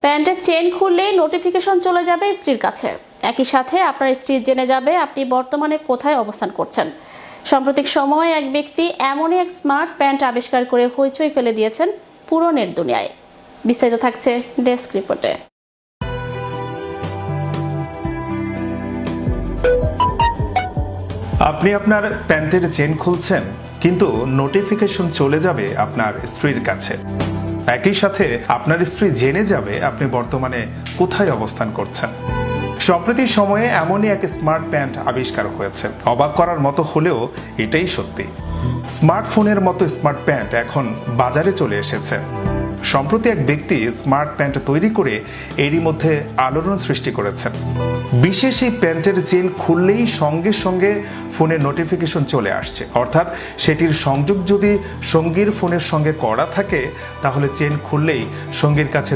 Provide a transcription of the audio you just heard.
প্যান্টের চেন খুললেই নোটিফিকেশন চলে যাবে স্ত্রীর কাছে। একই সাথে আপনার স্ত্রী জেনে যাবে আপনি বর্তমানে কোথায় অবস্থান করছেন। সাম্প্রতিক সময়ে এক ব্যক্তি এমনই এক স্মার্ট প্যান্ট আবিষ্কার করে হইচই ফেলে দিয়েছেন পুরো নেট দুনিয়ায়। বিস্তারিত থাকছে ডেস্ক রিপোর্টে। আপনি আপনার প্যান্টের চেন খুলছেন, কিন্তু নোটিফিকেশন চলে যাবে আপনার স্ত্রীর কাছে। একই সাথে আপনার স্ত্রী জেনে যাবে আপনি বর্তমানে কোথায় অবস্থান করছেন। সম্প্রতি সময়ে এমনই এক স্মার্ট প্যান্ট আবিষ্কার হয়েছে। অবাক করার মতো হলেও এটাই সত্যি। স্মার্টফোনের মতো স্মার্ট প্যান্ট এখন বাজারে চলে এসেছে। সম্প্রতি এক ব্যক্তি স্মার্ট প্যান্ট তৈরি করে এরই মধ্যে আলোড়ন সৃষ্টি করেছেন। বিশেষ এই প্যান্টের চেন খুললেই সঙ্গে সঙ্গে ফোনে নোটিফিকেশন চলে আসছে। অর্থাৎ সেটির সংযোগ যদি সঙ্গীর ফোনের সঙ্গে করা থাকে, তাহলে চেন খুললেই সঙ্গীর কাছে